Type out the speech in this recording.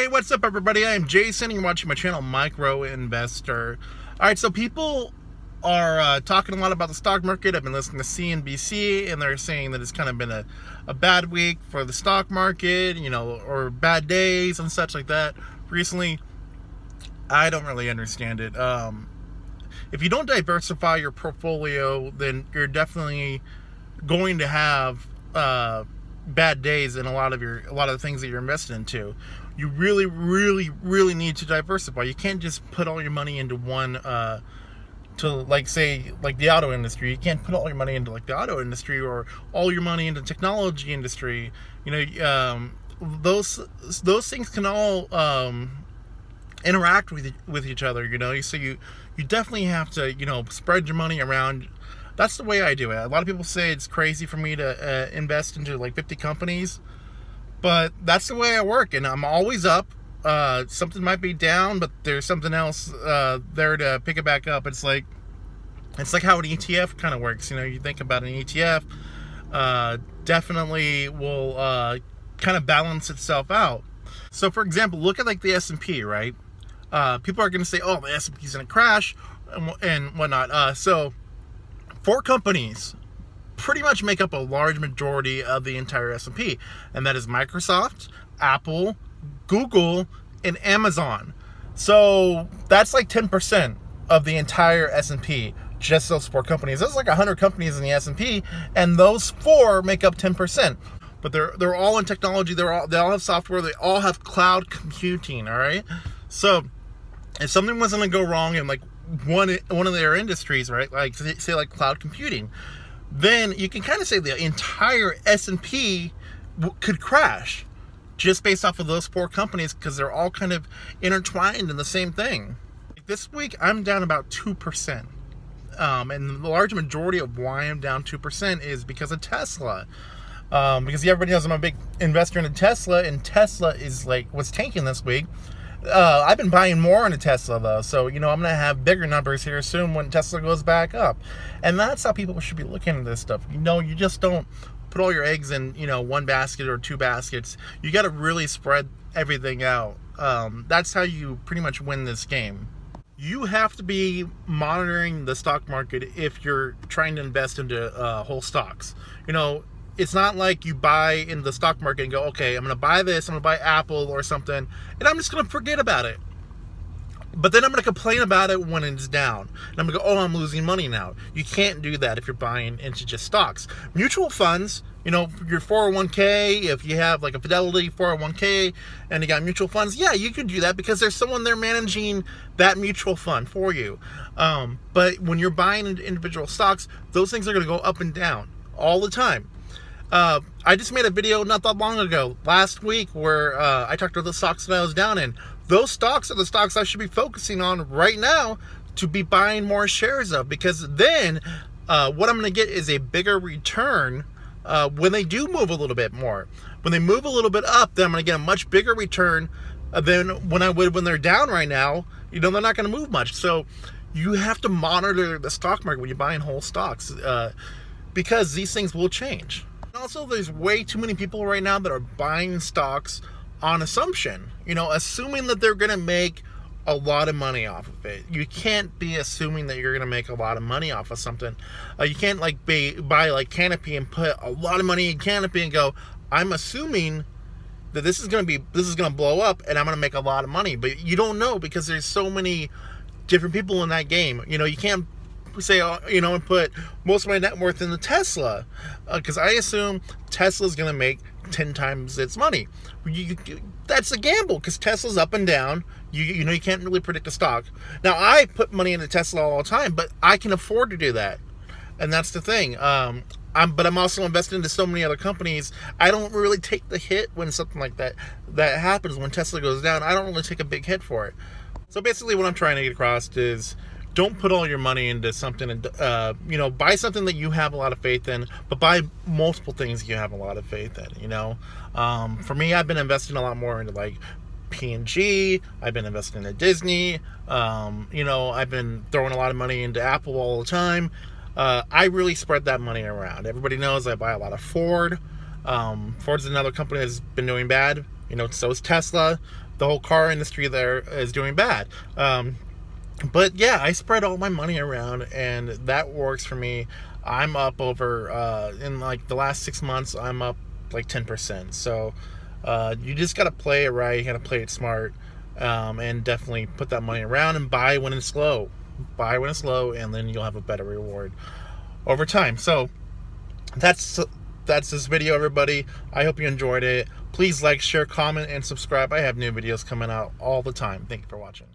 what's up, everybody? I am Jason. You're watching my channel, Micro Investor. All right, so people are talking a lot about the stock market. I've been listening to CNBC, and they're saying that it's kind of been a bad week for the stock market, or bad days and such like that recently. I don't really understand it. If you don't diversify your portfolio, then you're definitely going to have bad days in a lot of the things that you're invested into. You really need to diversify. You can't just put all your money into one to say the auto industry. You can't put all your money into the auto industry or all your money into technology industry. Those things can all interact with each other. So you definitely have to spread your money around. That's the way I do it. A lot of people say it's crazy for me to invest into 50 companies, but that's the way I work, and I'm always up. Something might be down, but there's something else there to pick it back up. It's like how an ETF kind of works. You think about an ETF, definitely will kind of balance itself out. So, for example, look at the S&P, right? People are going to say, "Oh, the S&P is going to crash," and whatnot. So 4 companies pretty much make up a large majority of the entire S&P, and that is Microsoft, Apple, Google, and Amazon. So that's 10% of the entire S&P, just those 4 companies. There's 100 companies in the S&P, and those 4 make up 10%. But they're all in technology. They all have software. They all have cloud computing. All right. So if something was going to go wrong in one of their industries, right, say cloud computing, then you can kind of say the entire S&P could crash just based off of those 4 companies, because they're all kind of intertwined in the same thing. This week I'm down about 2%, and the large majority of why I'm down 2% is because of Tesla. Because everybody knows I'm a big investor in Tesla, and Tesla is what's tanking this week. I've been buying more into Tesla, though, so I'm gonna have bigger numbers here soon when Tesla goes back up. And that's how people should be looking at this stuff. You just don't put all your eggs in one basket or 2 baskets. You got to really spread everything out. That's how you pretty much win this game. You have to be monitoring the stock market if you're trying to invest into whole stocks. It's not like you buy in the stock market and go, okay, I'm going to buy this, I'm going to buy Apple or something, and I'm just going to forget about it. But then I'm going to complain about it when it's down. And I'm going to go, oh, I'm losing money now. You can't do that if you're buying into just stocks. Mutual funds, your 401k, if you have a Fidelity 401k and you got mutual funds, yeah, you could do that because there's someone there managing that mutual fund for you. But when you're buying into individual stocks, those things are going to go up and down all the time. I just made a video not that long ago, last week, where I talked about the stocks that I was down in. Those stocks are the stocks I should be focusing on right now to be buying more shares of, because then what I'm going to get is a bigger return when they do move a little bit more. When they move a little bit up, then I'm going to get a much bigger return than when I would when they're down right now. They're not going to move much. So you have to monitor the stock market when you're buying whole stocks, because these things will change. Also, there's way too many people right now that are buying stocks on assumption, assuming that they're going to make a lot of money off of it. You can't be assuming that you're going to make a lot of money off of something. You can't buy Canopy and put a lot of money in Canopy and go, I'm assuming that this is going to blow up and I'm going to make a lot of money. But you don't know, because there's so many different people in that game. You can't say, and put most of my net worth in the Tesla, because I assume Tesla's going to make 10 times its money. That's a gamble, because Tesla's up and down. You can't really predict a stock. Now, I put money into Tesla all the time, but I can afford to do that, and that's the thing. But I'm also invested into so many other companies. I don't really take the hit when something like that happens. When Tesla goes down, I don't really take a big hit for it. So basically, what I'm trying to get across is, don't put all your money into something, and buy something that you have a lot of faith in, but buy multiple things you have a lot of faith in. For me, I've been investing a lot more into P&G. I've been investing into Disney. I've been throwing a lot of money into Apple all the time. I really spread that money around. Everybody knows I buy a lot of Ford. Ford's another company that's been doing bad. So is Tesla. The whole car industry there is doing bad. But yeah, I spread all my money around, and that works for me. I'm up over in like the last 6 months. I'm up like 10%. So you just gotta play it right. You gotta play it smart, and definitely put that money around and buy when it's low. Buy when it's low, and then you'll have a better reward over time. So that's this video, everybody. I hope you enjoyed it. Please like, share, comment, and subscribe. I have new videos coming out all the time. Thank you for watching.